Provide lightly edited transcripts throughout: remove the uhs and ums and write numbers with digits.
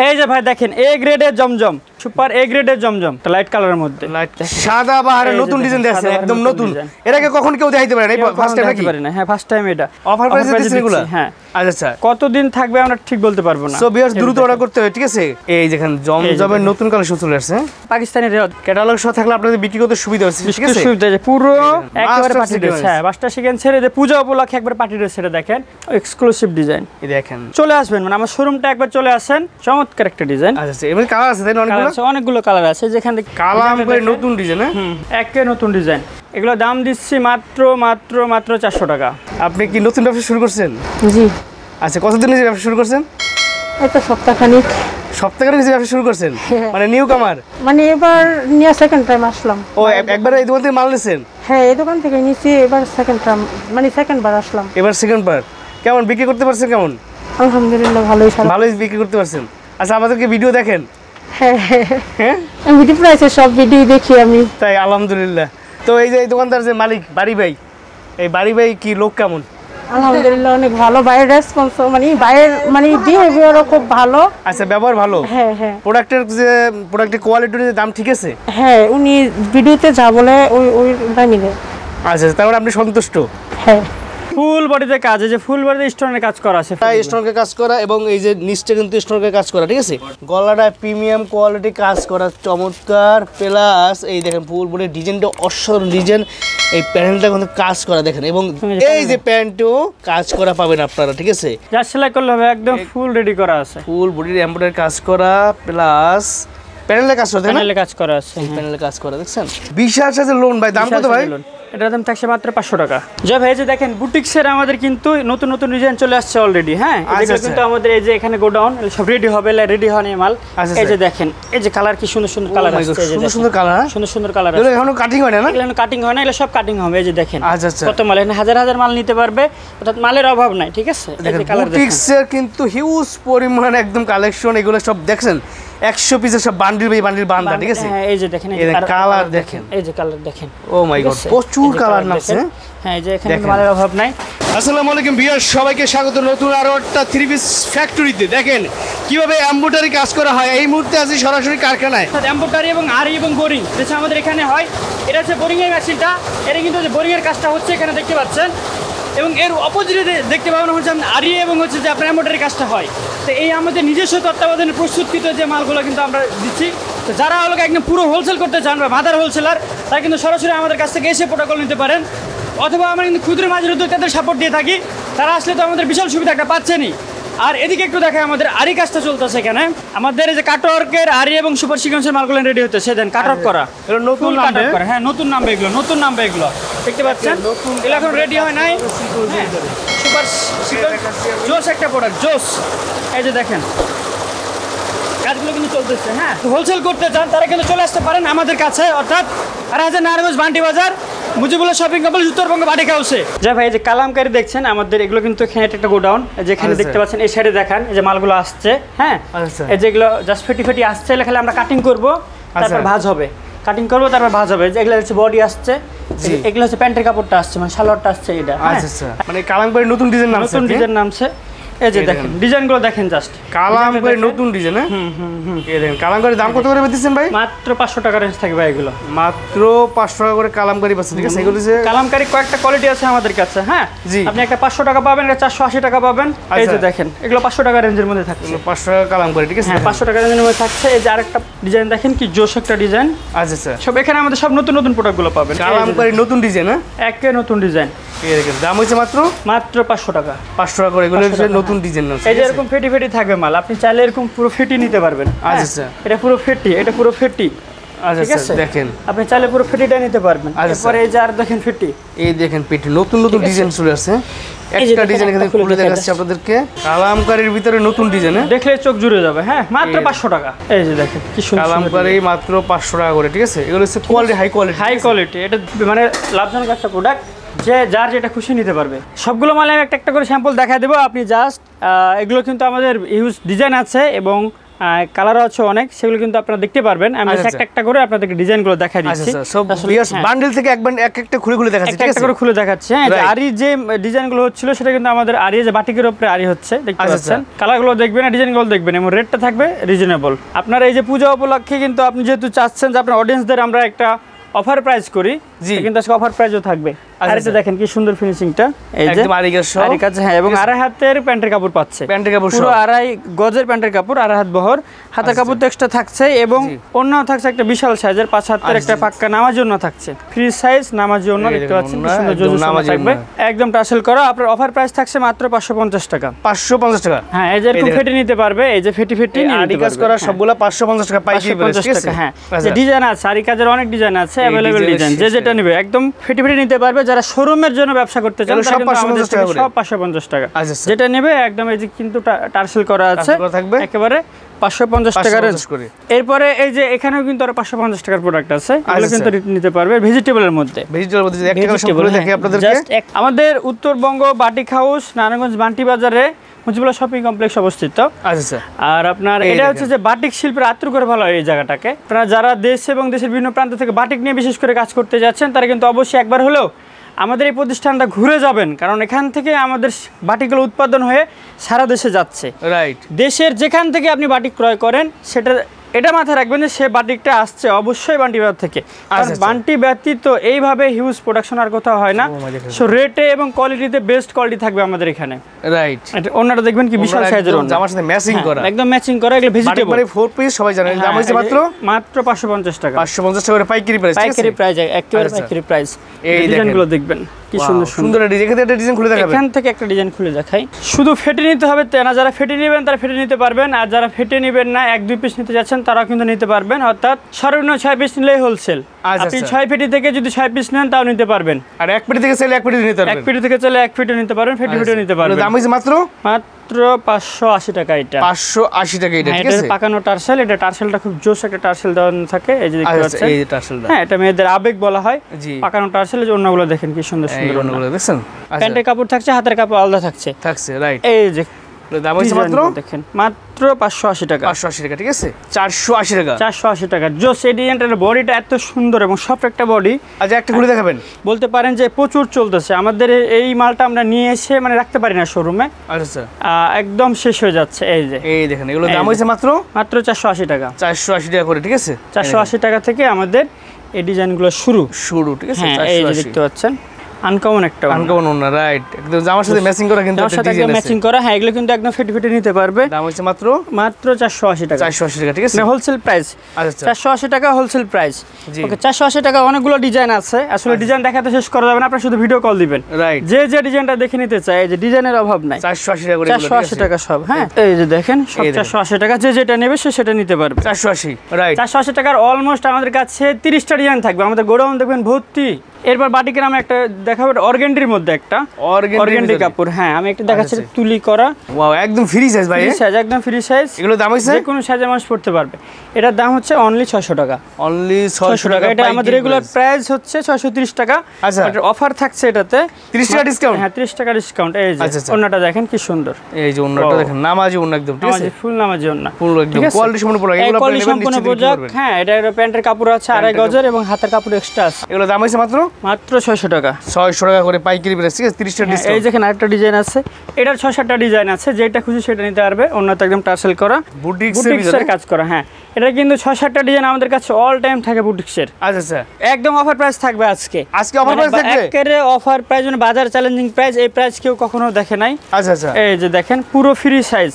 এই যে ভাই দেখেন এ গ্রেডের জমজম, সুপার এ গ্রেডের জমজম, লাইট কালারের মধ্যে, সাদা বাহারে নতুন ডিজাইন আছে, একদম নতুন। এর আগে কখন কেউ দেখাইতে পারে না, এই ফার্স্ট টাইম নাকি? হ্যাঁ ফার্স্ট টাইম এটা অফার প্রাইসে দিচ্ছেন এগুলো? হ্যাঁ। আচ্ছা কতদিন থাকবে আমরা ঠিক বলতে পারবো না, সো ভিউয়ার্স দ্রুত অর্ডার করতে হবে, ঠিক আছে? এই দেখেন জমজমের নতুন কালেকশন চলে আসছে, পাকিস্তানি রেওয়াজ ক্যাটালগ সহ থাকলে আপনাদের বিক্রি করতে সুবিধা হচ্ছে, ঠিক আছে? সুবিধা যে পুরো একেবারে পার্টি ড্রেস। হ্যাঁ বাসটা সেকেন্ড ছেড়ে যে পূজা উপলক্ষে একবার পার্টি ড্রেস ছেড়ে দেখেন এক্সক্লুসিভ ডিজাইন। এই দেখেন চলে আসবেন, মানে আমার শোরুমটা একবার চলে আসেন, চমৎকার একটা ডিজাইন। আচ্ছা এমনি কালার আছে তাই না? অনেকগুলো কালার আছে, যেখানে কালাম করে নতুন ডিজাইন। হ্যাঁ একে নতুন ডিজাইন, এগুলো দাম দিচ্ছি মাত্র মাত্র মাত্র 400 টাকা। আপনি কি নতুন ব্যবসা শুরু করছেন? জি। আচ্ছা কতদিন ধরে ব্যবসা শুরু করছেন? এই তো সপ্তাহখানিক। সপ্তাহখানিক ব্যবসা শুরু করছেন, মানে নিউ কামার? মানে এবার নিয়ে সেকেন্ড টাইম আসলাম। ও একবার এই দোকান থেকে মাল নিয়েছেন? হ্যাঁ এই দোকান থেকে নিয়েছি, এবার সেকেন্ড টাইম, মানে সেকেন্ড বার আসলাম। এবার সেকেন্ড বার। কেমন বিক্রি করতে পারছেন? কেমন? আলহামদুলিল্লাহ ভালোই। ভালোই বিক্রি করতে পারছেন। আচ্ছা আমাদেরকে ভিডিও দেখেন? হ্যাঁ হ্যাঁ ভিডিও প্রাইসে সব ভিডিও দেখি আমি। তাই আলহামদুলিল্লাহ। তো এই যে এই দোকানদার যে মালিক বাড়ি ভাই, এই বাড়ি ভাই কি লোক কেমন? আলহামদুলিল্লাহ অনেক ভালো, বাইরের রেসপন্স মানে বাইরের মানে বিহেভিয়ারও খুব ভালো। আচ্ছা ব্যবহার ভালো? হ্যাঁ হ্যাঁ। প্রোডাক্টের কোয়ালিটির দাম ঠিক আছে? হ্যাঁ উনি ভিডিওতে যা বলে ওই দামই দেয়। আচ্ছা তারপরে আপনি সন্তুষ্ট? হ্যাঁ। ফুল বডিতে কাজ, এই যে ফুল বডিতে স্টোনের কাজ করা আছে, তাই স্টোনের কাজ করা, এবং এই যে নিচটা কিন্তু স্টোনের কাজ করা, ঠিক আছে? গলাটা প্রিমিয়াম কোয়ালিটি কাজ করা, চমৎকার। প্লাস এই দেখেন ফুল বডির ডিজাইনটা অসাধারণ ডিজাইন, এই প্যান্টটা কিন্তু কাজ করা দেখেন, এবং এই যে প্যান্টও কাজ করা পাবেন আপনারা, ঠিক আছে? যা সেলাই করলে হবে, একদম ফুল রেডি করা আছে, ফুল বডির এমব্রয়ডারি কাজ করা, প্লাস প্যানেলে কাজ করা, প্যানেলে কাজ করা আছে, প্যানেলে কাজ করা দেখছেন? বিশাল সাইজের লোন ভাই, দাম কত ভাই? এটার দাম থাকছে মাত্র 500 টাকা। জয় ভাই, এই যে দেখেন বুটিক্সের আমাদের কিন্তু নতুন নতুন ডিজাইন চলে আসছে অলরেডি। হ্যাঁ এগুলো কিন্তু আমাদের এই যে এখানে গোডাউন সব রেডি হবে, রেডি হয়নি মাল। এই যে দেখেন এই যে কালার, কি সুন্দর সুন্দর কালার আছে, এই যে সুন্দর সুন্দর কালার, সুন্দর সুন্দর কালার আছে। এগুলো এখনো কাটিং হয় না? এগুলো কাটিং হয় না, এগুলো সব কাটিং হবে। এই যে দেখেন আচ্ছা কত মাল, এখানে হাজার হাজার মাল নিতে পারবে, অর্থাৎ মালের অভাব নাই, ঠিক আছে? এই যে কালার দেখেন, বুটিক্সের কিন্তু হিউজ পরিমাণ একদম কালেকশন, এগুলো সব দেখছেন 100 পিসের সব বান্ডিল বাই বান্ডিল বান্দা, ঠিক আছে? হ্যাঁ এই যে দেখেন এই কালার দেখেন, এই যে কালার দেখেন, ও মাই গড প্রচুর কালার নামছে। হ্যাঁ এই যে এখানে মালের অভাব নাই। আসসালামু আলাইকুম ভিউয়ার্স, সবাইকে স্বাগত নতুন আরো একটা 3 পিস ফ্যাক্টরিতে। দেখেন কিভাবে এমব্রয়ডারি কাজ করা হয়, এই মুহূর্তে আছি সরাসরি কারখানায়। এমব্রয়ডারি এবং আরি এবং বোরিং যেটা আমাদের এখানে হয়, এটা হচ্ছে বোরিং এর মেশিনটা, এটা কিন্তু যে বোরিং এর কাজটা হচ্ছে এখানে দেখতে পাচ্ছেন, এবং এর অপোজিটে দেখতে পাবেন হচ্ছে আরি এবং হচ্ছে যে আপনার এমব্রয়ডারি কাজটা হয়। তো এই আমাদের নিজস্ব তত্ত্বাবধানে প্রস্তুতকৃত যে মালগুলো কিন্তু আমরা দিচ্ছি। তো যারা হলো একদম পুরো হোলসেল করতে চান বা মাদার হোলসেলার, তারা কিন্তু সরাসরি আমাদের কাছ থেকে এসে প্রোটোকল নিতে পারেন, অথবা আমরা কিন্তু ক্ষুদ্র মাঝের উদ্যোক্তাদের সাপোর্ট দিয়ে থাকি। তারা আসলে তো আমাদের বিশাল সুবিধা একটা পাচ্ছেনই। আর এদিকে একটু দেখে আমাদের আরি কাজটা চলতেছে এখানে, আমাদের এই যে কাটওয়ার্কের আরি এবং সুপার সিকোয়েন্সের মালগুলো রেডি হচ্ছে, সেদিন কাটওয়ার্ক করা, এগুলো নতুন কাটওয়ার্ক করা। হ্যাঁ নতুন নামবে এগুলো, নতুন নামবে এগুলো, দেখতে পাচ্ছেন এগুলো এখন রেডি হয় নাই। সুপার সিকোয়েন্স জোস একটা প্রোডাক্ট, জোস। এই যে দেখেন কাজগুলো কিন্তু চলতেছে। হ্যাঁ হোলসেল করতে চান তারা কিন্তু চলে আসতে পারেন আমাদের কাছে, অর্থাৎ নারায়ণগঞ্জ বান্টি বাজার, Mujibullah shopping complex, Uttarbanga batik হাউসে। যা ভাই এই যে কালামকারী দেখছেন আমাদের, এগুলো কিন্তু এখানে একটা গোডাউন, যেখানে দেখতে পাচ্ছেন এই সাইডে দেখান এই যে মালগুলো আসছে। হ্যাঁ এই যেগুলো জাস্ট ফেটি ফেটি আসছে, খালি আমরা কাটিং করবো, তারপর ভাঁজ হবে, কাটিং করবো তারপর ভাঁজ হবে। এগুলো হচ্ছে বডি আসছে, এগুলো হচ্ছে প্যান্টের কাপড়টা আসছে, মানে সালোয়ারটা আসছে এটা। আচ্ছা মানে কালামকারী নতুন ডিজাইন নামছে, নতুন ডিজাইন নামছে। এই যে দেখেন ডিজাইনগুলো দেখেন, জাস্ট কালামকারী নতুন ডিজাইন। হ্যাঁ এই দেখেন কালামকারীর দাম কত করে দিচ্ছেন ভাই? মাত্র 500 টাকা রেঞ্জ থাকবে এগুলো, মাত্র 500 টাকা করে কালামকারী পাচ্ছেন, ঠিক আছে? এগুলো যে কালামকারী কয়েকটা কোয়ালিটি আছে আমাদের কাছে। হ্যাঁ আপনি একটা 500 টাকা পাবেন, একটা 480 টাকা পাবেন। এই যে দেখেন এগুলো 500 টাকা রেঞ্জের মধ্যে থাকছে, 500 টাকা কালামকারী, ঠিক আছে? হ্যাঁ 500 টাকা রেঞ্জের মধ্যে থাকছে। এই যে আরেকটা ডিজাইন দেখেন, কি জোশ একটা ডিজাইন। আচ্ছা সব এখানে আমাদের সব নতুন নতুন প্রোডাক্টগুলো পাবেন, কালামকারী নতুন ডিজাইন। হ্যাঁ একে নতুন ডিজাইন, এই দেখেন দাম হচ্ছে মাত্র 500 টাকা। 500 টাকা করে এগুলো নতুন ডিজাইন আছে। এই যে এরকম ফেটি ফেটি থাকবে মাল, আপনি চাইলে এরকম পুরো ফেটি নিতে পারবেন। আচ্ছা এটা পুরো ফেটি, এটা পুরো ফেটি। আচ্ছা দেখেন আপনি চাইলে পুরো ফেটিটা নিতে পারবেন। এরপরে এই যে আর দেখেন ফেটি, এই দেখেন পেটি নতুন নতুন ডিজাইন চলে আসছে। একটা ডিজাইন এখানে খুলে দেখাচ্ছি আপনাদেরকে, কালামকারীর ভিতরে নতুন ডিজাইন, দেখলে চোখ জুড়ে যাবে। হ্যাঁ মাত্র 500 টাকা। এই যে দেখেন কি সুন্দর কালামকারী, মাত্র 500 টাকা করে, ঠিক আছে? এগুলো হচ্ছে কোয়ালিটি, হাই কোয়ালিটি। এটা মানে লাভজনক একটা প্রোডাক্ট, যে যার যেটা খুশি নিতে পারবে। সবগুলো মালে আমি একটা একটা করে স্যাম্পল দেখাই দেবো, আপনি জাস্ট এগুলো কিন্তু আমাদের ইউজ ডিজাইন আছে এবং কালার আছে অনেক, সেগুলো কিন্তু আপনারা দেখতে পারবেন। আমি একটা একটা করে আপনাদেরকে ডিজাইনগুলো দেখাই দিচ্ছি। সব বান্ডেল থেকে এক একটা খুলে দেখাচ্ছি, ঠিক আছে? একটা করে খুলে দেখাচ্ছি। হ্যাঁ, আরি যে ডিজাইনগুলো হচ্ছিল সেটা কিন্তু আমাদের আরি যে বাটিকের উপরে আরি হচ্ছে, দেখতে পাচ্ছেন। কালারগুলো দেখবেন, ডিজাইনগুলো দেখবেন, এবং রেটটা থাকবে রিজনেবল। আপনারা এই যে পূজা উপলক্ষে কিন্তু আপনি যেহেতু চাচ্ছেন যে আপনার অডিয়েন্সদের আমরা একটা অফার প্রাইস করি, কিন্তু আজকে অফার প্রাইসও থাকবে। আর এটা দেখেন কি সুন্দর ফিনিশিংটা, এই যে আরি কাজ। হ্যাঁ, এবং আড়াই হাতের প্যান্টের কাপড় পাচ্ছে, প্যান্টের কাপড় পুরো আড়াই গজের প্যান্টের কাপড়, আড়াই হাত বহর, হাতের কাপড় তো এক্সট্রা থাকছে, এবং অন্যও থাকছে একটা বিশাল সাইজের 5 হাতের একটা পাক্কা নামাজি ওড়না থাকছে, ফ্রি সাইজ নামাজি ওড়না, দেখতে পাচ্ছেন কি সুন্দর জোজ থাকবে, একদম টাসেল করা। আপনার অফার প্রাইস থাকছে মাত্র 550 টাকা। 550 টাকা? হ্যাঁ, এই যে এরকম ফেটে নিতে পারবে, এই যে ফেটি আরি কাজ করা সবগুলা 550 টাকা পাইকারি প্রাইস, ঠিক আছে? হ্যাঁ, যে ডিজাইন আছে, আরি কাজের অনেক ডিজাইন আছে, अवेलेबल ডিজাইন, যে যেটা নেবে একদম ফেটি নিতে পারবে। যারা শোরুমের জন্য ব্যবসা করতে চান তারা কিন্তু আমাদের থেকে সব 550 টাকা, যেটা নেবে একদম এই যে কিন্তু টার্সেল করা আছে, একেবারে 550 টাকা রেঞ্জ করে। এরপরে এই যে এখানেও কিন্তু আরো 550 টাকার প্রোডাক্ট আছে, এগুলো কিন্তু নিতে পারবে ভেজিটেবলের মধ্যে। একটা সব করে দেখি আপনাদেরকে। আমাদের উত্তরবঙ্গ বাটিক হাউস, নারায়ণগঞ্জ বান্টি বাজারে মুজিবুল্লাহ শপিং কমপ্লেক্স অবস্থিত। আচ্ছা, আর আপনার এটা হচ্ছে যে বাটিক শিল্পের আত্র করে ভালো হয় এই জায়গাটাকে। আপনারা যারা দেশ এবং দেশের বিভিন্ন প্রান্ত থেকে বাটিক নিয়ে বিশেষ করে কাজ করতে যাচ্ছেন, তারা কিন্তু অবশ্যই একবার হলেও আমাদের এই প্রতিষ্ঠানটা ঘুরে যাবেন, কারণ এখান থেকে আমাদের বাটিকগুলো উৎপাদন হয়ে সারা দেশে যাচ্ছে। রাইট, দেশের যেখান থেকে আপনি বাটিক ক্রয় করেন সেটা এটা মাথায় রাখবেন যে সে বাটিকটা আসছে অবশ্যই বান্টি বাজার থেকে। আর বান্টি ব্যতীত এইভাবে হিউজ প্রোডাকশন আর কোথাও হয় না। সো রেটে এবং কোয়ালিটিতে বেস্ট কোয়ালিটি থাকবে আমাদের এখানে। রাইট, ওনাটা দেখবেন কি বিশাল সাইজের ওনা, জামার সাথে ম্যাচিং করা, একদম ম্যাচিং করা। এগুলো ভেজিটেবল মানে 4 পিস, সবাই জানেন দাম হচ্ছে মাত্র 550 টাকা। 550 টাকা করে পাইকারি প্রাইস, পাইকারি প্রাইস, একেবারে পাইকারি প্রাইস। এই ডিজাইনগুলো দেখবেন কি সুন্দর সুন্দর ডিজাইন খুলে দেখাবেন। এখান থেকে একটা ডিজাইন খুলে দেখাই। শুধু ফেটে নিতে হবে না, যারা ফেটে নেবেন তারা ফেটে নিতে পারবেন, আর যারা ফেটে নেবেন না 1-2 পিস নিতে যাচ্ছেন তারাও কিন্তু নিতে পারবেন। অর্থাৎ সর্বনিম্ন 6 পিস নিলেই হোলসেল। আপনি 6 পেটি থেকে যদি 6 পিস নেন তাও নিতে পারবেন। আর 1 পেটি থেকে চাইলে 1 পেটি নিতে পারবেন। 1 পেটি থেকে চাইলে 1 পেটি নিতে পারবেন, ফেটে নিতে পারবেন। দাম হচ্ছে মাত্র 580 টাকা। এটা 580 টাকা, এটা ঠিক আছে। এটা পাকানো টার্সেল, এটা টার্সেলটা খুব জোস একটা টার্সেল দেওয়া থাকে, এই যে দেখতে পাচ্ছেন এই টার্সেলটা। হ্যাঁ, এটা মেয়েদের আবেগ বলা হয়। পাকানো টার্সেল, এই ওন্নাগুলো দেখেন কি সুন্দর সুন্দর ওন্নাগুলো দেখছেন। প্যান্টের কাপড় থাকছে, হাতের কাপড় আলাদা থাকছে। রাইট, এই যে দাম হচ্ছে মাত্র দেখেন মাত্র 580 টাকা। 580 টাকা, ঠিক আছে। 480 টাকা, 480 টাকা। জোস এই ডিজাইনটার বডিটা এত সুন্দর এবং সফট একটা বডি। আচ্ছা, একটা খুলে দেখাবেন। বলতে পারেন যে প্রচুর চলতেছে আমাদের এই মালটা, আমরা নিয়ে এসে মানে রাখতে পারি না শোরুমে। আচ্ছা, একদম শেষ হয়ে যাচ্ছে। এই যে এই দেখেন, এগুলো দাম হচ্ছে মাত্র 480 টাকা। 480 টাকা করে, ঠিক আছে। 480 টাকা থেকে আমাদের এই ডিজাইনগুলো শুরু, ঠিক আছে। এই যে দেখতে পাচ্ছেন আনকমন একটা আনকমন ওন্না, রাইট, একদম জামার সাথে ম্যাচিং করা, কিন্তু ডিজাইন ম্যাচিং করা। হ্যাঁ, এগুলো কিন্তু একদম ফেটে নিতে পারবে। দাম হচ্ছে মাত্র 480 টাকা। 480 টাকা, ঠিক আছে, হোলসেল প্রাইস। আচ্ছা, 480 টাকা হোলসেল প্রাইস। ওকে, 480 টাকা। অনেকগুলো ডিজাইন আছে, আসলে ডিজাইন দেখাতে শেষ করা যাবে না, আপনারা শুধু ভিডিও কল দিবেন। রাইট, যে ডিজাইনটা দেখে নিতে চায়, এই যে ডিজাইনের অভাব নাই। 480 টাকা করে, 480 টাকা সব। হ্যাঁ, এই যে দেখেন সব 480 টাকা, যে যেটা নেবে সে সেটা নিতে পারবে। 480, রাইট। 480 টাকার অলমোস্ট আমাদের কাছে 30টা ডিজাইন থাকবে। আমাদের গোডাউন দেখবেন ভর্তি। এরপর বাটিকের আমি একটা দেখাবো, অর্গানডির মধ্যে একটা অর্গানডি কাপড়। হ্যাঁ, আমি একটা দেখাচ্ছি তুলি করা। ওয়াও, একদম ফ্রি সাইজ ভাই, ফ্রি সাইজ, একদম ফ্রি সাইজ। এগুলো দাম হচ্ছে যে কোনো সাইজের মানুষ পড়তে পারবে। এটার দাম হচ্ছে অনলি 600 টাকা। অনলি 600 টাকা। এটা আমাদের রেগুলার প্রাইস হচ্ছে 630 টাকা। আচ্ছা, এটার অফার থাকছে এটাতে 30 টাকা ডিসকাউন্ট। হ্যাঁ, 30 টাকা ডিসকাউন্ট। এই যে ওন্নাটা দেখেন কি সুন্দর, এই যে ওন্নাটা দেখেন, নামাজি ওন্না, একদম ঠিক আছে, ফুল নামাজি ওন্না, পুরো একদম কোয়ালিটি সম্পূর্ণ প্রোডাক্ট। এগুলো আপনি নেবেন নিশ্চিত। হ্যাঁ, এটা প্যান্টের কাপড় আছে আড়াই গজের এবং হাতের কাপড় এক্সট্রা আছে। এগুলো দাম হচ্ছে মাত্র 600 টাকা। 600 টাকা করে পাইকারি প্রাইস, ঠিক আছে। 30 টাকা ডিসকাউন্ট। এই দেখেন আরেকটা ডিজাইন আছে, এটার 6-7টা ডিজাইন আছে, যেটা খুশি সেটা নিতে পারবে। অন্যটা একদম টার্সেল করা, বুটিক্সের কাজ করা। হ্যাঁ, এটা কিন্তু 6-7টা ডিজাইন আমাদের কাছে অল টাইম থাকে বুটিক্সের। আচ্ছা আচ্ছা, একদম অফার প্রাইস থাকবে আজকে অফার প্রাইস থাকবে, একেবারে অফার প্রাইস, মানে বাজার চ্যালেঞ্জিং প্রাইস। এই প্রাইস কেউ কখনো দেখে নাই। আচ্ছা আচ্ছা, এই যে দেখেন পুরো ফ্রি সাইজ,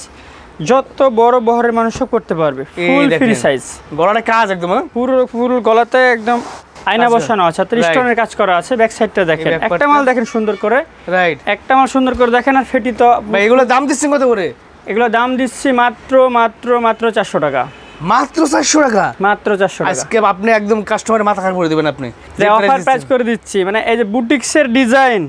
যত বড় বহরের মানুষও করতে পারবে, ফুল ফ্রি সাইজ। গলাটা কাজ একদম পুরো গলাতে একদম আয়না বসানো আছে, 30 স্টোনের কাজ করা আছে। ব্যাক সাইডটা দেখেন, একটা মাল দেখেন সুন্দর করে। রাইট, একটা মাল সুন্দর করে দেখেন। আর ফেটি তো এগুলো দাম দিচ্ছেন কত করে? এগুলো দাম দিচ্ছি মাত্র 400 টাকা। মাত্র 400 টাকা, মাত্র 400 টাকা। আজকে আপনি একদম কাস্টমারের মাথা খারাপ করে দিবেন। আপনি অফার প্রাইস করে দিচ্ছি, মানে এই যে বুটিক্সের ডিজাইন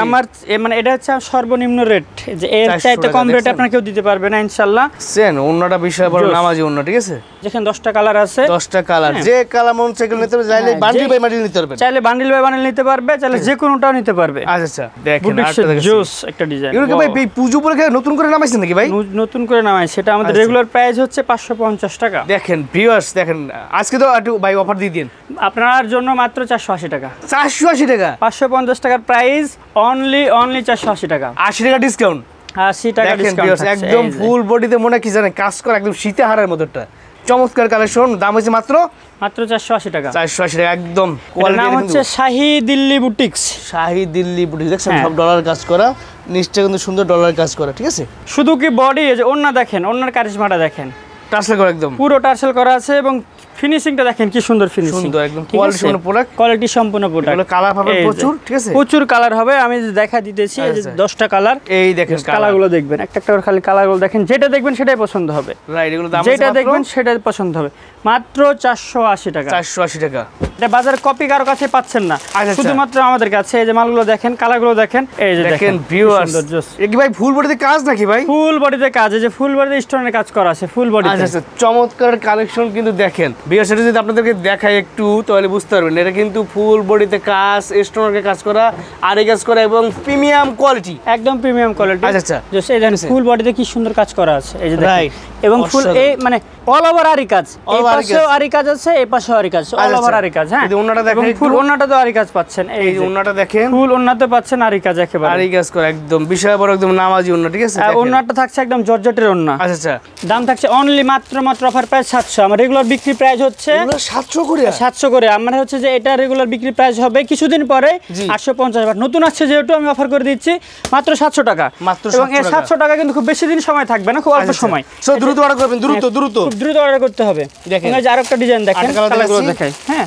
আমার মানে এটা হচ্ছে সর্বনিম্ন রেট, যে এর 400 চাইতে কম টাকা, রেট আপনার কেউ দিতে পারবে না ইনশাআল্লাহ। সেন অন্যটা বিশাল বড় জোস। নামাজি অন্য, ঠিক আছে? যেখানে 10টা কালার আছে, 10টা কালার, যে কালার মন সেগুলো নিতে পারবে, চাইলে হ্যাঁ, বান্ডিল যে- বাই বান্ডিল নিতে পারবেন। চাইলে বান্ডিল বাই বান্ডিল নিতে পারবে, চাইলে যে কোনোটাও নিতে পারবে। আচ্ছা দেখেন বুটিক্সের আরেকটা দেখেন। জোস একটা ডিজাইন। এগুলো কি ভাই এই পুজো পরে নতুন করে নামাইছেন নাকি ভাই? নতুন করে নামাই, সেটা আমাদের আচ্ছা। রেগুলার প্রাইস হচ্ছে 550 টাকা। দেখেন ভিউয়ার্স, দেখেন আজকে তো একটু ভাই অফার দিয়ে দিন। আপনার জন্য মাত্র 480 টাকা। 480 টাকা, 550 টাকার প্রাইস, অনলি 480 টাকা। 80 টাকা ডিসকাউন্ট। 80 টাকা দেখেন ডিসকাউন্ট ভিউয়ার্স, একদম ফুল বডিতে মনে কি জানেন কাজ করা, একদম শীতে হারার মতোটা চমৎকার কালেকশন। দাম হচ্ছে মাত্র মাত্র 480 টাকা। 480 টাকা, একদম এটার কোয়ালিটি। নাম হচ্ছে শাহী দিল্লি বুটিক্স। শাহী দিল্লি বুটিক, দেখছেন হ্যাঁ। সব ডলার কাজ করা, নিচটা কিন্তু সুন্দর ডলার কাজ করা, ঠিক আছে? শুধু কি বডি, এই যে ওন্না দেখেন, ওন্নার কারিশমাটা দেখেন, টার্সেল করা একদম পুরো টার্সেল করা আছে, এবং ফিনিশিংটা দেখেন কি সুন্দর ফিনিশিং, সুন্দর, একদম কোয়ালিটি সম্পন্ন প্রোডাক্ট। কোয়ালিটি সম্পূর্ণ প্রোডাক্ট। এগুলো কালার পাবেন প্রচুর, ঠিক আছে? প্রচুর কালার হবে, আমি যে দেখা দিতেছি এই যে আচ্ছা। 10টা কালার। এই দেখেন কালার, কালারগুলো দেখবেন, একটা একটা করে খালি কালারগুলো দেখেন, যেটা দেখবেন সেটাই পছন্দ হবে, রাইট। এগুলো দাম যেটা দেখবেন সেটাই পছন্দ হবে। মাত্র 480 টাকা। 480 টাকা। এটা বাজার কপি কারো কাছে পাচ্ছেন না, আচ্ছা। শুধুমাত্র আমাদের কাছে। এই যে মালগুলো দেখেন, কালারগুলো দেখেন, এই যে দেখেন ভিউয়ার্স, এ কি ভাই ফুল বডিতে কাজ নাকি ভাই? ফুল বডিতে কাজ, এই যে ফুল বডিতে স্টোনের কাজ করা আছে, ফুল বডিতে। আচ্ছা চমৎকার কালেকশন কিন্তু দেখেন ভিউয়ার্স, এটা যদি আপনাদেরকে দেখাই একটু তাহলে বুঝতে পারবেন এটা কিন্তু ফুল বডিতে কাজ, স্টোনের কাজ করা, আরি কাজ করা এবং প্রিমিয়াম কোয়ালিটি, একদম প্রিমিয়াম কোয়ালিটি। আচ্ছা। জাস্ট এই দেখেন ফুল বডিতে কি সুন্দর কাজ করা আছে, এই যে দেখেন। Right. এবং ফুল অসাধারণ। এই মানে অল ওভার আরি কাজ, এই over আরি পাশেও কাজ। আরি কাজ আছে, এই পাশেও আরি কাজ, অল আচ্ছা। ওভার আরি কাজ। হ্যাঁ, যদি ওন্নাটা দেখেন এবং ফুল একটু। ওন্নাটা তো আরি কাজ পাচ্ছেন, এই এই যে ওন্নাটা দেখেন, ফুল ওন্নাতে পাচ্ছেন আরি কাজ একেবারে। আরি কাজ করা একদম বিশাল বড় একদম নামাজি ওন্না, ঠিক আছে? আর দেখেন। ওন্নাটা থাকছে একদম জর্জেটের ওন্না। আচ্ছা দাম থাকছে অনলি মাত্র অফার প্রাইস 700। আমার রেগুলার বিক্রি প্রাইস হচ্ছে এগুলো 700 করে। 700 করে। আমার হচ্ছে যে এটা রেগুলার বিক্রি প্রাইস হবে কিছুদিন পরে জি। 850 বাট নতুন আসছে যেহেতু আমি অফার করে দিচ্ছি মাত্র 700 টাকা। মাত্র এবং এই 700 700 টাকা কিন্তু খুব বেশি দিন সময় থাকবে না, খুব অল্প সময়। সো দ্রুত অর্ডার করবেন, দ্রুত খুব দ্রুত অর্ডার করতে হবে। দেখেন। এই যে আরেকটা ডিজাইন দেখেন, আরেকটা colour কালারগুলো দেখাচ্ছি। দেখাই। হ্যাঁ,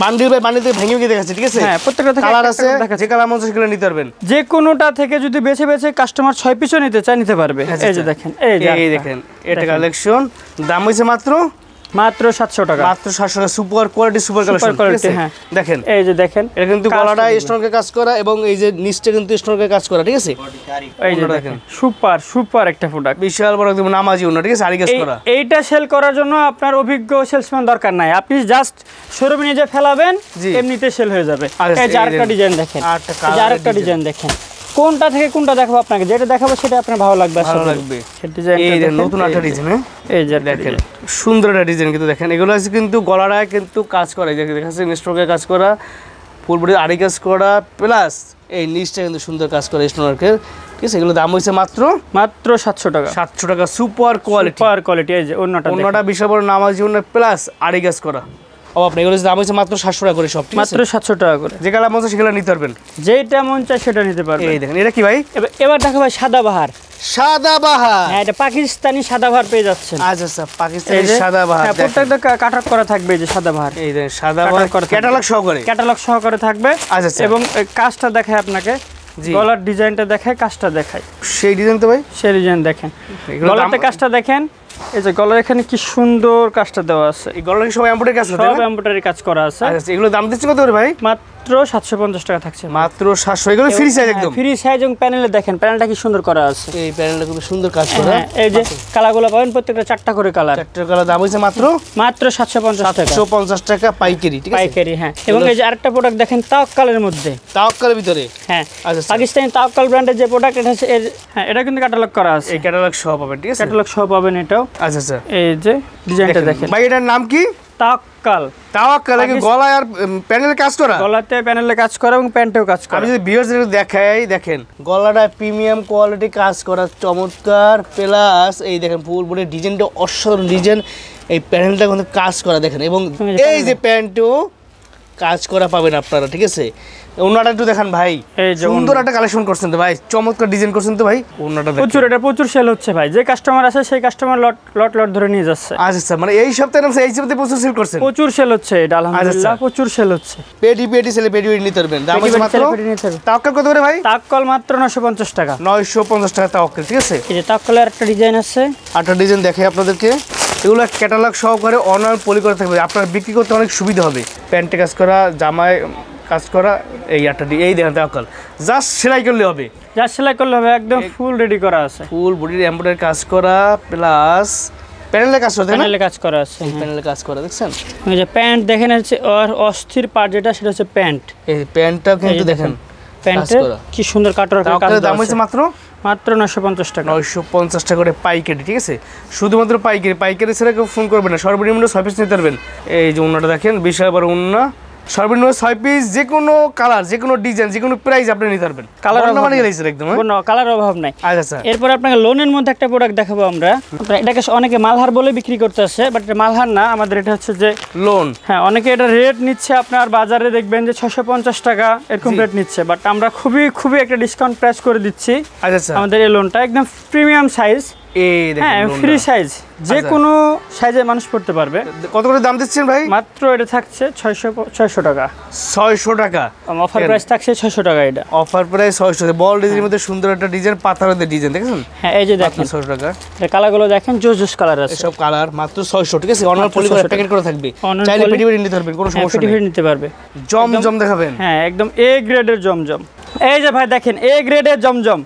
বান্ডিল বাই বান্ডিল থেকে ভেঙে ভেঙে দেখাচ্ছি, ঠিক আছে? হ্যাঁ, প্রত্যেকটা থেকে কালার একটা আছে, করে দেখাচ্ছি। যে কালার মন সেগুলো নিতে পারবেন। যে কোনোটা থেকে যদি বেছে বেছে কাস্টমার 6 পিসও নিতে চায় নিতে পারবে। এই যে দেখেন, এই যে এই আরেকটা। দেখেন এটা দেখেন। কালেকশন, দাম হইছে মাত্র মাত্র 700 টাকা। মাত্র 700 টাকা। সুপার কোয়ালিটি, সুপার কালেকশন, ঠিক quality, আছে? হ্যাঁ। দেখেন এই যে দেখেন, এটা কিন্তু কাজটা গলাটা দেখবেন। স্টোনকে কাজ করা এবং এই যে নিচটা কিন্তু স্টোনকে কাজ করা, ঠিক আছে? এই যে ওনাটা দেখেন, সুপার সুপার একটা প্রোডাক্ট। বিশাল বড় একদম নামাজি ওন্না, ঠিক আছে? আরি কাজ করা। এইটা সেল করার জন্য আপনার অভিজ্ঞ সেলসম্যান দরকার নাই, আপনি জাস্ট শোরুমে নিয়ে যে ফেলাবেন, জি। এমনিতে সেল হয়ে যাবে। আচ্ছা, এই যে এই আরেকটা দেখেন। ডিজাইন দেখেন, আরেকটা এই যে colour আরেকটা এর ডিজাইন দেখেন, কোনটা থেকে কোনটা দেখাবো আপনাকে, যেটা দেখাবো সেটা আপনার ভালো লাগবে। ভালো আসলে লাগবে। এই ডিজাইনটা এই যে দেখেন, নতুন একটা ডিজাইন, হ্যাঁ? এই যে দেখেন দেখেন, সুন্দর একটা ডিজাইন কিন্তু দেখেন, এগুলো আছে কিন্তু গলাটায় কিন্তু কাজ করা, এই যে দেখাচ্ছে স্টোনকে কাজ করা, ফুল বডি আরি কাজ করা, প্লাস এই নিচটা কিন্তু সুন্দর কাজ করা স্টোনওয়ার্কের, ঠিক আছে? এগুলো দাম হইছে মাত্র 700 টাকা। 700 টাকা। Super quality, super quality. এই যে অন্যটা অন্যটা বিশাল বড় নামাজি ওন্না প্লাস আরি কাজ করা। ও আপনি এগুলো দাম হইছে মাত্র 700 টাকা করে সব, ঠিক আছে? মাত্র 700 টাকা করে। যে কালার মন চায় সেগুলো নিতে পারবেন। যেটা মন চায় সেটা নিতে পারবে। এই দেখেন এটা কি ভাই? এবার দেখো ভাই, সাদাবাহার। সাদাবাহার। হ্যাঁ, এটা পাকিস্তানি সাদাবাহার পেয়ে যাচ্ছেন। আচ্ছা পাকিস্তানি এই যে সাদাবাহার। হ্যাঁ, প্রত্যেকটা কাটার করা থাকবে, এই যে সাদাবাহার এই দেখেন সাদাবাহার করা থাকবে। ক্যাটালগ সহকারে। ক্যাটালগ সহকারে থাকবে। আচ্ছা। এবং এই কাজটা দেখায় আপনাকে, জি। গলার ডিজাইনটা দেখায়, কাজটা দেখায়, সেই ডিজাইন তো ভাই। সেই ডিজাইন দেখেন, এগুলো গলাতে দাম- কাজটা দেখেন। এই যে গলার এখানে কি সুন্দর কাজটা দেওয়া আছে, এই গলার সব এমব্রয়ডারি কাজ করতে সব এমব্রয়ডারি কাজ করা আছে। আচ্ছা এগুলো দাম দিচ্ছেন কত করে ভাই? মাত্র 750 টাকা থাকছে। মাত্র 700। এগুলো ফ্রি সাইজ একদম। ফ্রি সাইজ এবং প্যানেলে দেখেন, প্যানেলটা কি সুন্দর করা আছে। এই প্যানেলটা খুব সুন্দর কাজ করা। হ্যাঁ, এই যে কালারগুলো পাবেন, প্রত্যেকটা 4টা করে কালার। চারটার কালার দাম হইছে মাত্র মাত্র 750 টাকা 750 টাকা পাইকারি, ঠিক আছে? পাইকারি। হ্যাঁ, এবং এই যে আরেকটা প্রোডাক্ট দেখেন, তাওয়াক্কালের মধ্যে। তাওয়াক্কালের ভিতরে। হ্যাঁ, আচ্ছা পাকিস্তানি তাওয়াক্কাল ব্র্যান্ডের যে প্রোডাক্ট, এটা হচ্ছে হ্যাঁ, এটা কিন্তু ক্যাটালগ করা আছে। এই ক্যাটালগ সহ পাবেন, ঠিক আছে? ক্যাটালগ সহ পাবেন এটাও। আচ্ছা এই যে ডিজাইনটা দেখেন, ভাই এটার নাম কি? তাওয়াক্কাল। তাওয়াক্কাল। কি গলায় আর প্যানেলে কাজ করা? গলাতে প্যানেলে কাজ করা এবং প্যান্টেও কাজ করা। আমি যদি ভিউয়ারদের দেখাই, দেখেন গলাটা প্রিমিয়াম কোয়ালিটি কাজ করা চমৎকার, প্লাস এই দেখেন ফুল বডি ডিজাইনটা অসাধারণ ডিজাইন, এই প্যানেলটা কিন্তু কাজ করা দেখেন, এবং এই যে প্যান্টও কাজ করা পাবেন আপনারা, ঠিক আছে? ওনাটা একটু দেখেন ভাই, এই যে সুন্দর একটা কালেকশন করছেন তো ভাই, চমৎকার ডিজাইন করছেন তো ভাই। ওনাটা প্রচুর সেল হচ্ছে ভাই, যে কাস্টমার আছে সেই কাস্টমার লট ধরে নিয়ে যাচ্ছে। আচ্ছা মানে এই সপ্তাহে না এই সপ্তাহে প্রচুর সেল করছেন? প্রচুর সেল হচ্ছে এটা, আলহামদুলিল্লাহ প্রচুর সেল হচ্ছে। পেটি সেলে পেটি নিতে পারবেন, দাম আছে মাত্র। তাওয়াক্কাল কত করে ভাই? তাওয়াক্কাল মাত্র 950 টাকা। 950 টাকা তাওয়াক্কাল, ঠিক আছে? এই যে তাওয়াক্কালের একটা ডিজাইন আছে, আটটা ডিজাইন দেখাই আপনাদেরকে। এগুলো ক্যাটালগ সহকারে অনলাইন পলি করে থাকবে, আপনার বিক্রি করতে অনেক সুবিধা হবে। প্যান্টে কাজ করা, জামায় কাজ করা এই একটা এই দেখেন তাওয়াক্কাল জাস্ট সেলাই করলে হবে যা সেলাই করলে হবে একদম ফুল রেডি করা আছে ফুল বডির এমব্রয়ডারি কাজ করা প্লাস প্যানেলে কাজ করা প্যানেলে কাজ করা আছে প্যানেলে কাজ করা দেখছেন এই যে প্যান্ট দেখেন হচ্ছে আর অস্থির পার্ট যেটা সেটা হচ্ছে প্যান্ট এই প্যান্টটাও কিন্তু দেখেন প্যান্টের কি সুন্দর কাটওয়ার্ক কাজ তাওয়াক্কালের দাম হচ্ছে মাত্র 950 টাকা 950 টাকা করে পাইকারি ঠিক আছে শুধুমাত্র পাইকারি ছাড়া কেউ ফোন করবেন না সর্বনিম্ন 6 পিস নিতে পারবেন এই যে ওন্নাটা দেখেন বিশাল বড় ওন্না সর্বনিম্ন 6 পিস যে কোনো কালার যে কোনো ডিজাইন যে কোনো প্রাইস আপনি নিতে পারবেন কালার মানে গেছে একদম কোনো কালার অভাব নাই আচ্ছা এরপর আপনাকে লোনের মধ্যে একটা প্রোডাক্ট দেখাবো আমরা এটাকে অনেকে মালহার বলে বিক্রি করতেছে বাট এটা মালহার না আমাদের এটা হচ্ছে যে লোন হ্যাঁ অনেকে এটা রেট নিচ্ছে আপনার বাজারে দেখবেন যে 650 টাকা এরকম রেট নিচ্ছে বাট আমরা খুবই একটা ডিসকাউন্ট প্রাইস করে দিচ্ছি আচ্ছা আমাদের এই লোনটা একদম প্রিমিয়াম সাইজ এই হ্যাঁ দেখেন ফ্রি সাইজ যে কোনো সাইজের মানুষ পড়তে পারবে কত করে দাম দিচ্ছেন ভাই মাত্র এটা থাকছে 600 টাকা 600 টাকা অফার প্রাইস থাকছে 600 টাকা এটা অফার প্রাইস 600 বল ডিজাইনের মধ্যে সুন্দর একটা ডিজাইন পাথরের ডিজাইন দেখেন হ্যাঁ এই যে দেখেন 600 টাকা এই কালারগুলো দেখেন জোস কালার আছে সব কালার মাত্র 600 ঠিক আছে অনলাইন পলি করে প্যাকেট করে থাকবে Online চাইলে poly- পেটি নিতে পারবেন কোনো সমস্যা পেটি নেই নিতে পারবে জমজম দেখাবেন হ্যাঁ একদম এ গ্রেডের জমজম এই যে ভাই দেখেন এ গ্রেডের জমজম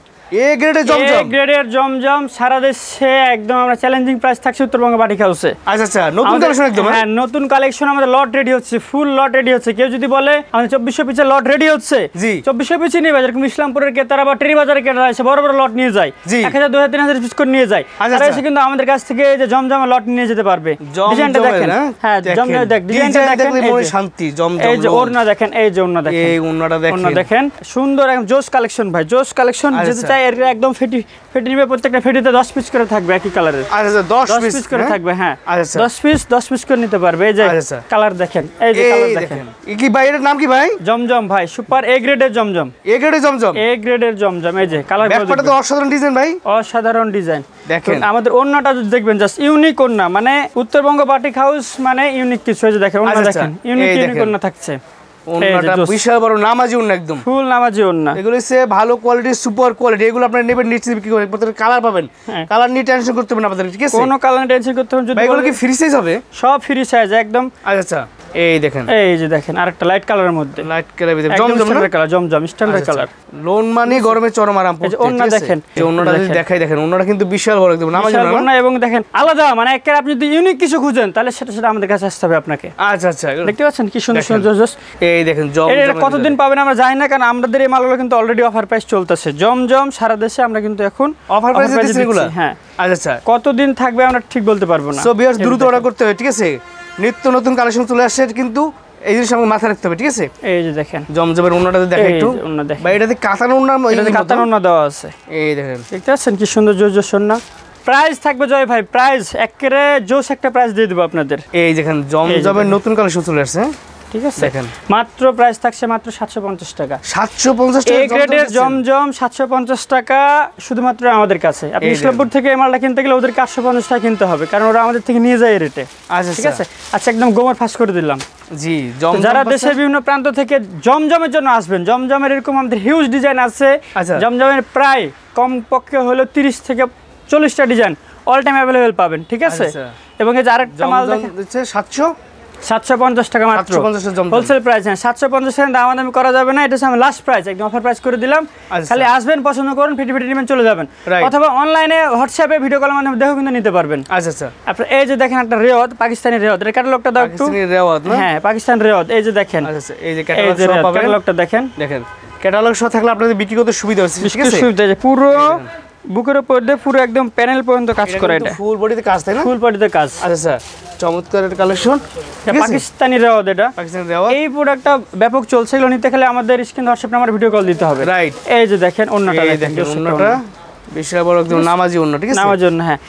এ গ্রেডের জমজম গ্রেডের জমজম সারা দেশে একদম আমরা চ্যালেঞ্জিং প্রাইস থাকছে উত্তরবঙ্গ বাটিক হাউসে আচ্ছা নতুন কালেকশন একদম হ্যাঁ নতুন কালেকশন আমাদের লট রেডি হচ্ছে ফুল লট রেডি হচ্ছে কেউ যদি বলে আমাদের 2400 পিসের লট রেডি হচ্ছে জি 2400 পিস নিয়ে যেরকম ইসলামপুরের কেতারা বা টেরি বাজারের কেতারা এসে বড় বড় লট নিয়ে যায় জি 1000 2000 3000 পিস করে নিয়ে যায় তারা এসে কিন্তু আমাদের কাছ থেকে এই যে জমজমের লট নিয়ে যেতে পারবে ডিজাইনটা দেখেন হ্যাঁ জমজম দেখ ডিজাইনটা দেখেন মনে শান্তি জমজম এই যে ওড়না দেখেন এই যে ওড়না দেখেন এই ওড়নাটা ওড়না দেখেন সুন্দর একদম জোস কালেকশন ভাই জোস কালেকশন যেতে চাই এর একদম ফেটি নিবে প্রত্যেকটা ফেটিতে 10 পিস করে থাকবে একই কালারের আচ্ছা 10 পিস করে থাকবে হ্যাঁ 10 পিস করে নিতে পারবে এই যে কালার দেখেন এই যে কালার দেখেন কি ভাই এর নাম কি ভাই জমজম ভাই সুপার এ গ্রেডের জমজম এ গ্রেডের জমজম এ গ্রেডের জমজম এই যে কালার ব্যাকপাটা তো অসাধারণ ডিজাইন ভাই অসাধারণ ডিজাইন দেখেন আমাদের ওন্নাটা যদি দেখবেন জাস্ট ইউনিক ওন্না মানে উত্তরবঙ্গ বাটিক হাউস মানে ইউনিক কিছু এই যে দেখেন ওন্না দেখেন ইউনিক ওন্না থাকছে ওন্নাটা বিশাল বড় নামাজি ওন্না একদম ফুল নামাজি ওন্না এগুলো হচ্ছে ভালো কোয়ালিটির সুপার কোয়ালিটি এগুলো আপনারা নেবেন নিচে বিক্রি করে প্রত্যেক কালার পাবেন কালার নিয়ে টেনশন করতে হবে না আপনাদের ঠিক আছে কোনো কালার টেনশন করতে হবে যদি এগুলো কি ফ্রি সাইজ হবে সব ফ্রি সাইজ একদম আচ্ছা এই দেখেন এই যে দেখেন আরেকটা লাইট কালারের মধ্যে লাইট কালার জমজম কালার জমজম স্ট্যান্ডার্ড কালার লোন মানে গরমে চরম আরাম এই যে ওন্না দেখেন এই ওন্নাটা যদি দেখাই দেখেন ওন্নাটা কিন্তু বিশাল বড় একদম নামাজি ওন্না এবং দেখেন আলাদা মানে একের আপনি যদি ইউনিক কিছু খুঁজেন তাহলে সেটা আমাদের কাছে আসতে হবে আপনাকে আচ্ছা দেখতে পাচ্ছেন কি সুন্দর সুন্দর জোস এই দেখেন এটা কতদিন পাবেন আমরা জানি না কারণ আমাদের এই মালগুলো কিন্তু অলরেডি অফার প্রাইস চলতেছে জমজম সারা দেশে আমরা কিন্তু এখন অফার প্রাইসে দিচ্ছি এগুলো হ্যাঁ আচ্ছা কতদিন থাকবে আমরা ঠিক বলতে পারবো না সো ভিউয়ার্স দ্রুত অর্ডার করতে হবে ঠিক আছে নিত্য নতুন কালেকশন চলে আসছে কিন্তু এই জিনিস আমাকে মাথায় রাখতে হবে ঠিক আছে এই যে দেখেন জমজমের ওন্নাটা দেখেন একটু ওন্না দেখেন বা এটাতে কাতান ওন্না এটাতে কাতান ওন্না দেওয়া আছে এই দেখেন দেখতে পাচ্ছেন কি সুন্দর জোস ওন্না প্রাইস থাকবে জয় ভাই প্রাইস একেবারে জোস একটা প্রাইস দিয়ে দেব আপনাদের এই দেখেন জমজমের নতুন কালেকশন চলে আসছে ঠিক আছে দেখেন মাত্র প্রাইস থাকছে মাত্র 750 টাকা 750 টাকা এ গ্রেডের জমজম 750 টাকা শুধুমাত্র আমাদের কাছে আপনি ইসলামপুর থেকে এই মালটা কিনতে গেলে ওদের 850 টাকা কিনতে হবে কারণ ওরা আমাদের থেকে নিয়ে যায় এই রেটে আচ্ছা ঠিক আছে আচ্ছা একদম গোমর ফাঁস করে দিলাম জি জমজম যারা দেশের বিভিন্ন প্রান্ত থেকে জমজমের জন্য আসবেন জমজমের এরকম আমাদের হিউজ ডিজাইন আছে জমজমের প্রায় কম পক্ষে হলো 30 থেকে 40টা ডিজাইন অল টাইম অ্যাভেলেবেল পাবেন ঠিক আছে এবং এই যে আরেকটা মাল দেখেন 750 টাকা মাত্র হোলসেল প্রাইস হ্যাঁ 750 টাকা দামাদামি করা যাবে না এটা হচ্ছে আমি লাস্ট প্রাইস একদম অফার প্রাইস করে দিলাম খালি আসবেন পছন্দ করুন ফিটি নেবেন চলে যাবেন অথবা অনলাইনে হোয়াটসঅ্যাপে ভিডিও কলের মাধ্যমে দেখো কিন্তু নিতে পারবেন আচ্ছা আপনার এই যে দেখেন একটা রেওয়াদ পাকিস্তানি রেওয়াদ এর ক্যাটালগটা দাও একটু পাকিস্তানি রেওয়াদ না হ্যাঁ পাকিস্তান রেওয়াদ এই যে দেখেন আচ্ছা এই যে ক্যাটালগটা দেখেন ক্যাটালগ সহ থাকলে আপনাদের বিক্রি করতে সুবিধা হচ্ছে ঠিক আছে সুবিধা পুরো বুকের উপর দিয়ে পুরো একদম প্যানেল পর্যন্ত কাজ করে এটা ফুল বডিতে কাজ তাই না ফুল বডিতে কাজ আচ্ছা চমৎকার এর কালেকশন পাকিস্তানি রেওয়াদ এটা পাকিস্তানি রেওয়াদ এই প্রোডাক্টটা ব্যাপক চলছে এগুলো নিতে গেলে আমাদের স্ক্রিন হোয়াটসঅ্যাপ নাম্বারে ভিডিও কল দিতে হবে রাইট এই যে দেখেন ওন্নাটা দেখেন ওন্নাটা বিশাল বড় একদম নামাজি ওন্না ঠিক আছে নামাজি ওন্না হ্যাঁ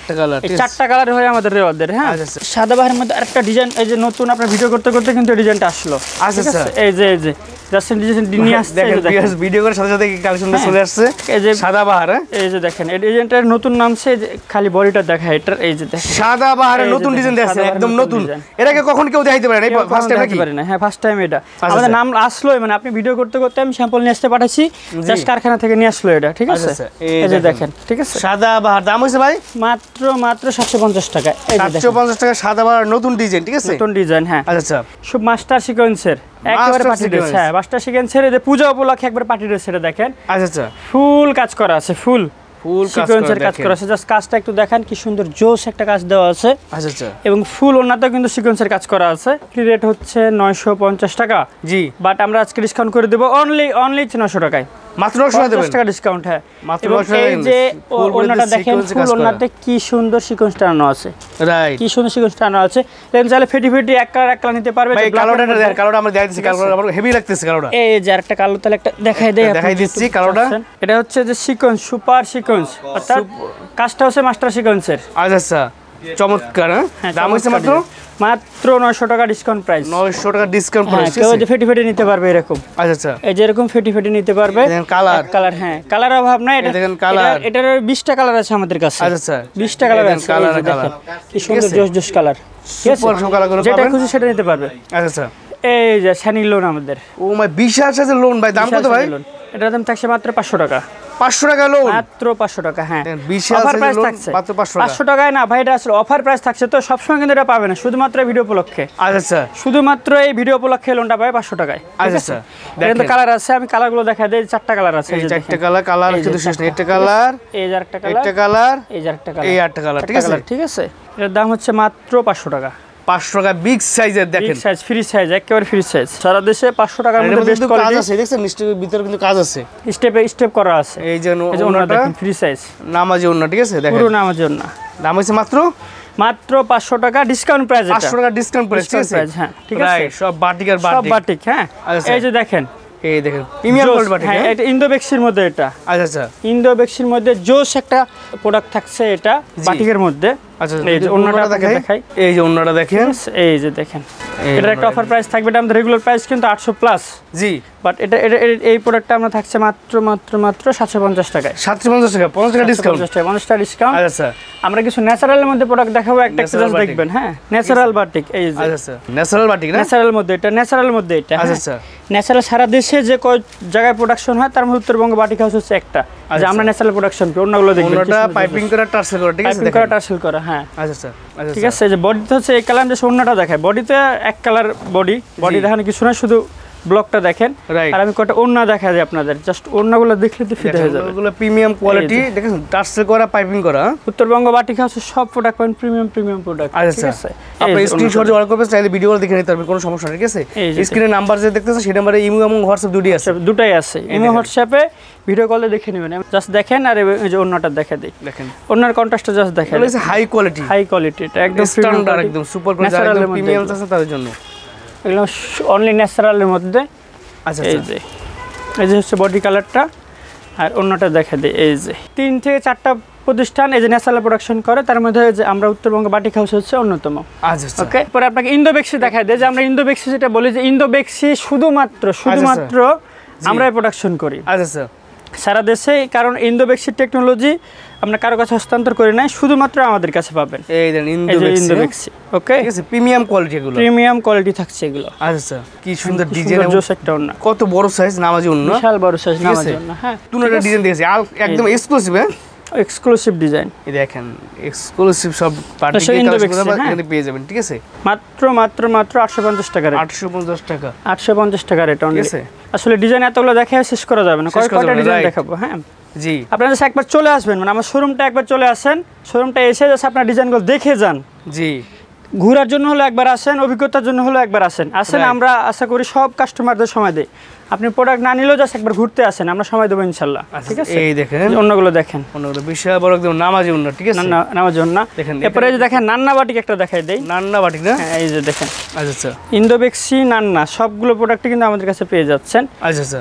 এই চারটা কালার হয় আমাদের রেওয়াদের হ্যাঁ সাদা বাহারের মধ্যে আরেকটা ডিজাইন এই যে নতুন আপনার ভিডিও করতে করতে কিন্তু ডিজাইনটা আসলো আচ্ছা এই যে জাস্ট ডিজাইন নিয়ে আসছে দেখেন ভিডিও করার সাথে সাথে কালেকশনটা চলে আসছে এই যে সাদা বাহার এই যে দেখেন এই ডিজাইনটার নতুন নামছে যে খালি বডিটা দেখায় এটা এই যে দেখেন সাদা বাহারের নতুন ডিজাইন আছে একদম নতুন এর আগে কখন কেউ দেখাইতে পারে না ফার্স্ট টাইম নাকি হ্যাঁ ফার্স্ট টাইম এটা আমাদের নাম আসলোই মানে আপনি ভিডিও করতে করতে আমি স্যাম্পল নিয়ে আসতে পাঠাইছি জাস্ট কারখানা থেকে নিয়ে আসলো এটা ঠিক আছে এই যে দেখেন ঠিক আছে সাদা বাহার দাম হয়েছে ভাই মাত্র 750 টাকা। এই যে দেখেন 750 টাকা সাদা বাহার নতুন ডিজাইন, ঠিক আছে? নতুন ডিজাইন, হ্যাঁ। আচ্ছা সব মাস্টার সিকোয়েন্সের একেবারে পার্টি ড্রেস, হ্যাঁ মাস্টার সিকোয়েন্সের। এই যে পূজা উপলক্ষে একবার পার্টি ড্রেস, এটা দেখেন আচ্ছা ফুল কাজ করা আছে, ফুল সিকোয়েন্সের কাজ করা আছে। জাস্ট কাজটা একটু দেখেন কি সুন্দর জোস একটা কাজ দেওয়া আছে। আচ্ছা এবং ফুল ওনাতেও কিন্তু সিকোয়েন্সের কাজ করা আছে। রেট হচ্ছে 950 টাকা। জি, বাট আমরা আজকে ডিসকাউন্ট করে দেব অনলি 900 টাকায়, মাত্র 900 টাকা ডিসকাউন্ট। হ্যাঁ, মাত্র এবং 900 এই যে ওনাটা দেখেন ফুল ওনাতে কি সুন্দর সিকোয়েন্স টানানো আছে, রাইট, কি সুন্দর সিকোয়েন্স টানানো আছে। লেন চাইলে ফেটি এক কালার নিতে পারবে। ভাই কালোটা দেন, কালোটা আমরা দেখাই দিচ্ছি, কালোটা আমার হেভি লাগতেছে কালোটা। এই যে আরেকটা কালো, তাহলে একটা দেখাই দেই, দেখাই দিচ্ছি কালোটা। এটা হচ্ছে যে সিকোয়েন্স, সুপার সিকোয়েন্স, অর্থাৎ কাজটা হচ্ছে মাস্টার সিকোয়েন্সের। আচ্ছা চমৎকার। হ্যাঁ, দাম হচ্ছে মাত্র 900 টাকা ডিসকাউন্ট প্রাইস। 900 টাকা ডিসকাউন্ট প্রাইস। কেউ যে ফেটি নিতে পারবে এরকম। আচ্ছা এই যে এরকম ফেটি নিতে পারবে। দেখেন কালার, কালার, হ্যাঁ কালার অভাব নাই। এটা দেখেন কালার, এটার 20টা কালার আছে আমাদের কাছে। আচ্ছা 20টা কালার আছে। কালার কি সুন্দর জোস কালার, ঠিক আছে? সব কালারগুলো যেটা পাবেন, খুশি সেটা নিতে পারবে। আচ্ছা এই যে স্যানি লোন আমাদের। ও মাই বিশাল সাইজের লোন ভাই, দাম কত ভাই? এটার দাম থাকছে মাত্র 500 টাকা। 500 টাকা লোন, মাত্র 500 টাকা। হ্যাঁ, বিশাল অফার প্রাইস সাইজের লোন থাকছে মাত্র 500 টাকা। 500 টাকায় না ভাই, এটা আসলে অফার প্রাইস থাকছে, তো সবসময় কিন্তু এটা পাবে না, শুধুমাত্র ভিডিও উপলক্ষে। আচ্ছা শুধুমাত্র এই ভিডিও উপলক্ষে লোনটা পাবে 500 টাকায়। আচ্ছা দেখেন কালার আছে, আমি কালারগুলো দেখাই দেই। 4টা কালার আছে। এই 4টা কালার, কালার কিন্তু শেষ নেই। একটা কালার, এই যে আরেকটা কালার, একটা কালার, এই যে আরেকটা কালার, এই 8টা কালার, ঠিক আছে? ঠিক আছে, এর দাম হচ্ছে মাত্র 500 টাকা। 500 টাকা বিগ সাইজের, দেখেন সাইজ, ফ্রি সাইজ, একেবারে ফ্রি সাইজ। সারা দেশে 500 টাকার মধ্যে বেস্ট কাজ কোয়ালিটি আছে, দেখছেন নিশ্চয়ই ভিতরে কিন্তু কাজ আছে, স্টেপ করা আছে। এই যে ওনাটা দেখেন ফ্রি সাইজ, নামাজি ওন্না, ঠিক আছে? দেখেন পুরো নামার জন্য দাম হইছে মাত্র 500 টাকা ডিসকাউন্ট প্রাইস। 500 টাকা ডিসকাউন্ট প্রাইস, ঠিক আছে? হ্যাঁ, ঠিক আছে, সব বাটিক আর সব বাটিক। হ্যাঁ, আচ্ছা। এই যে দেখেন, এই দেখেন প্রিমিয়াম কোয়ালিটি বাটিক। হ্যাঁ, এটা ইন্দোবেক্সির মধ্যে। এটা আচ্ছা ইন্দোবেক্সির মধ্যে জোস একটা প্রোডাক্ট থাকছে, এটা বাটিকের মধ্যে। আচ্ছা, এই যে ওন্নাটা দেখাই, এই যে ওন্নাটা দেখেন, এই যে দেখেন, এটার একটা অফার প্রাইস থাকবে। এটা আমাদের রেগুলার প্রাইস কিন্তু 800 প্লাস। জি, বাট এটা এই প্রোডাক্টটা আমরা থাকছে মাত্র 750 টাকায়। 750 টাকা, 50 টাকা ডিসকাউন্ট। 50 টাকা ডিসকাউন্ট। আচ্ছা আমরা কিছু ন্যাচারালের মধ্যে প্রোডাক্ট দেখাবো, একটা জাস্ট দেখবেন। হ্যাঁ, ন্যাচারাল বাটিক, এই যে আচ্ছা ন্যাচারাল বাটিক না? ন্যাচারাল মধ্যে এটা, ন্যাচারাল মধ্যে এটা। আচ্ছা ন্যাচারাল সারা দেশে যে কয় জায়গায় প্রোডাকশন হয় তার মধ্যে উত্তরবঙ্গ বাটিক হাউস হচ্ছে একটা, যে আমরা ন্যাচারাল প্রোডাকশন করি। অন্যগুলো দেখবেন ওন্নাটা পাইপিং করা, টার্সেল করা, ঠিক আছে? পাইপিং করা, টার্সেল করা। হ্যাঁ, আচ্ছা ঠিক আছে। যে বডিতে হচ্ছে এই কালার, যে ওন্নাটা দেখায়, বডিতে এক কালার বডি দেখানো কিছু না, শুধু ব্লকটা দেখেন। রাইট, আর আমি কয়টা ওন্না দেখা যায় আপনাদের, জাস্ট ওন্নাগুলো দেখলে তো ফিদা হয়ে যাবে। ওগুলো প্রিমিয়াম কোয়ালিটি, দেখেন টার্সেল করা, পাইপিং করা। উত্তরবঙ্গ বাটিক হাউসের সব প্রোডাক্ট পাবেন প্রিমিয়াম প্রোডাক্ট। আচ্ছা, আপনি স্ক্রিনশট অর্ডার করবেন, চাইলে ভিডিও কল দেখে নিতে পারবেন, কোনো সমস্যা নেই, ঠিক আছে? স্ক্রিনে নাম্বার যে দেখতেছেন সেই নাম্বারে ইমো এবং হোয়াটসঅ্যাপ দুটোই আছে। দুটাই আছে, ইমো হোয়াটসঅ্যাপে ভিডিও কলে দেখে নেবেন। জাস্ট দেখেন, আর এই যে ওন্নাটা দেখে দেই, দেখেন ওন্নার কন্ট্রাস্টটা জাস্ট দেখেন। এটা হচ্ছে হাই কোয়ালিটি, এটা একদম স্ট্যান্ডার্ড, একদম সুপার কোয়ালিটি, একদম প্রিমিয়াম আছে তার জন্য। এগুলো অনলি ন্যাচারালের মধ্যে। আচ্ছা, এই যে হচ্ছে বডি কালারটা, আর অন্যটা দেখা দেয়। এই যে 3 থেকে 4টা প্রতিষ্ঠান এই যে ন্যাচারাল প্রোডাকশন করে, তার মধ্যে যে আমরা উত্তরবঙ্গ বাটিক হাউস হচ্ছে অন্যতম। আচ্ছা ওকে, পরে আপনাকে ইন্দোবেক্সি দেখায় দেয়, যে আমরা ইন্দোবেক্সি যেটা বলি, যে ইন্দোবেক্সি শুধুমাত্র আমরা প্রোডাকশন করি। আচ্ছা সারা দেশে, কারণ ইন্দোবেক্সির টেকনোলজি আমরা কারো কাছে হস্তান্তর করি নাই, শুধুমাত্র আমাদের কাছে পাবেন। এই দেন ইন্দোবেক্সি, ওকে, ঠিক আছে? প্রিমিয়াম কোয়ালিটি, এগুলো প্রিমিয়াম কোয়ালিটি থাকছে এগুলো। আচ্ছা, কি সুন্দর ডিজাইন, জোস একটা ওন্না, কত বড় সাইজ, নামাজি ওন্না, বিশাল বড় সাইজ নামাজি ওন্না। হ্যাঁ, তুনাটা ডিজাইন দিয়েছে একদম এক্সক্লুসিভ। হ্যাঁ, এক্সক্লুসিভ ডিজাইন, এই দেখেন এক্সক্লুসিভ সব পার্টি এখানে পেয়ে যাবেন, ঠিক আছে? মাত্র 850 টাকা। 850 টাকা, 850 টাকা রেট, ঠিক আছে? আসলে ডিজাইন এতগুলো দেখে শেষ করা যাবে না, কয়টা ডিজাইন দেখাবো। হ্যাঁ জি, আপনারা জাস্ট একবার চলে আসবেন, মানে আমার শোরুমটা একবার চলে আসেন, শোরুমটা এসে জাস্ট আপনার ডিজাইনগুলো দেখে যান। জি, ঘোরার জন্য হলো একবার আসেন, অভিজ্ঞতার জন্য হলো একবার আসেন। আমরা আশা করি সব কাস্টমারদের সময় দিই। আপনি প্রোডাক্ট না নিলেও জাস্ট একবার ঘুরতে আসেন, আমরা সময় দেবো ইনশাল্লাহ, ঠিক আছে? এই দেখেন অন্যগুলো দেখেন, অন্যগুলো বিশাল বড় একদম নামাজি ওন্না, ঠিক আছে? নামাজি ওন্না। এরপরে এই যে দেখেন নান্না বাটিক একটা দেখাই দেই, নান্না বাটিক না? হ্যাঁ, এই যে দেখেন। আচ্ছা, ইন্দোবেক্সি, নান্না সবগুলো প্রোডাক্টই কিন্তু আমাদের কাছে পেয়ে যাচ্ছেন। আচ্ছা,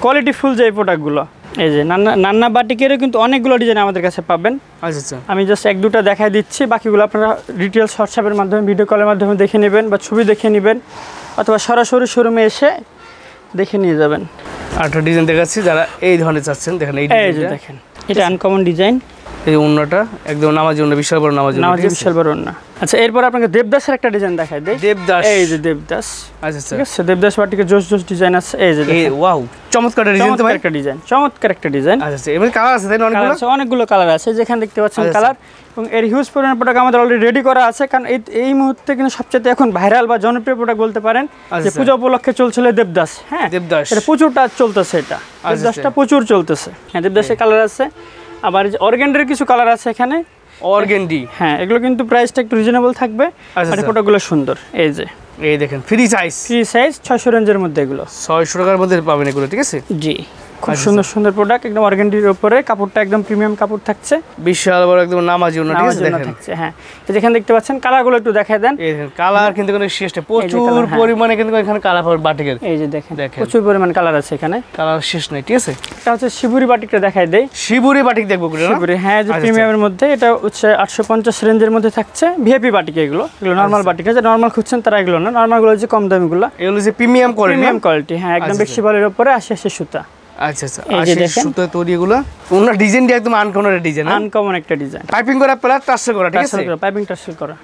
কোয়ালিটি ফুল যে প্রোডাক্টগুলো, এই যে নান্না বাটিকেরও কিন্তু অনেকগুলো ডিজাইন আমাদের কাছে পাবেন। আচ্ছা, আমি জাস্ট 1-2টা দেখাই দিচ্ছি, বাকিগুলো আপনারা ডিটেলস হোয়াটসঅ্যাপের মাধ্যমে, ভিডিও কলের মাধ্যমে দেখে নেবেন, বা ছবি দেখে নেবেন, অথবা সরাসরি শোরুমে এসে দেখে নিয়ে যাবেন। আরেকটা ডিজাইন দেখাচ্ছি, যারা এই ধরনের চাচ্ছেন, দেখেন এই যে দেখেন, এটা আনকমন ডিজাইন, এই ওন্নাটা একদম নামাজি ওন্না, বিশাল বড় নামাজি ওন্না, নামাজি বিশাল বড় ওন্না। আচ্ছা এরপর আপনাকে দেবদাসের একটা ডিজাইন দেখাই দেই। দেবদাস, এই যে দেবদাস, আচ্ছা আচ্ছা, ঠিক আছে, দেবদাস বাটিকে জোস জোস ডিজাইন আছে। এই যে ওয়াও, চমৎকার ডিজাইন তো ভাই। একটা ডিজাইন, চমৎকার একটা ডিজাইন। আচ্ছা আচ্ছা, এমনি কালার আছে তাই না? অনেকগুলো অনেকগুলো কালার আছে, যেখানে দেখতে পাচ্ছেন আচ্ছা, কালার। এবং এর হিউজ পরিমাণ প্রোডাক্ট আমাদের অলরেডি রেডি করা আছে, কারণ এই মুহূর্তে কিন্তু সবচেয়ে এখন ভাইরাল বা জনপ্রিয় প্রোডাক্ট বলতে পারেন যে পূজা উপলক্ষে চলছিল দেবদাস। হ্যাঁ, দেবদাস এটা প্রচুর টাচ চলতেছে, এটা দেবদাসটা প্রচুর চলতেছে। হ্যাঁ, দেবদাসের কালার আছে, আবার অর্গেন্ডের কিছু কালার আছে এখানে, অর্গেন্ডি। হ্যাঁ, এগুলো কিন্তু প্রাইসটা একটু রিজনেবল থাকবে। আর প্রোডাক্টগুলো সুন্দর। এই যে এই দেখেন ফ্রি সাইজ, 600 রেঞ্জের মধ্যে এগুলো, 600 টাকার মধ্যে পাবেন এগুলো, ঠিক আছে? জি, খুব সুন্দর সুন্দর প্রোডাক্ট, একদম অর্গানডির উপরে, কাপড়টা একদম প্রিমিয়াম কাপড় থাকছে, বিশাল বড় একদম নামাজি ওন্না, ঠিক আছে? দেখেন থাকছে। হ্যাঁ, যেখানে দেখতে পাচ্ছেন কালারগুলো একটু দেখায় দেন। এই দেখেন কালার কিন্তু কোনো শেষ নেই, প্রচুর পরিমাণে কিন্তু এখানে কালার পাবেন বাটিকের। এই যে দেখেন প্রচুর পরিমাণ কালার আছে এখানে, কালার শেষ নাই, ঠিক আছে? এটা হচ্ছে শিবুরি বাটিকটা দেখায় দেই। শিবুরি বাটিক দেখবো না? শিবুরি, হ্যাঁ, যে প্রিমিয়ামের মধ্যে, এটা হচ্ছে 850 রেঞ্জের মধ্যে থাকছে। ভিআইপি বাটিক এগুলো নরমাল বাটিক না, যে নরমাল খুঁজছেন তারা এগুলো না, নরমালগুলো হচ্ছে কম দামিগুলো, এগুলো যে প্রিমিয়াম কোয়ালিটি। হ্যাঁ, একদম বেশি বলের উপরে 80 সুতা। আচ্ছা আচ্ছা, সুতা তৈরি এগুলো, ওনার ডিজাইনটা একদম আনকমন ডিজাইন, আনকমন একটা ডিজাইন, পাইপিং করা প্লাস টাসেল করা, ঠিক আছে? পাইপিং টাসেল করা।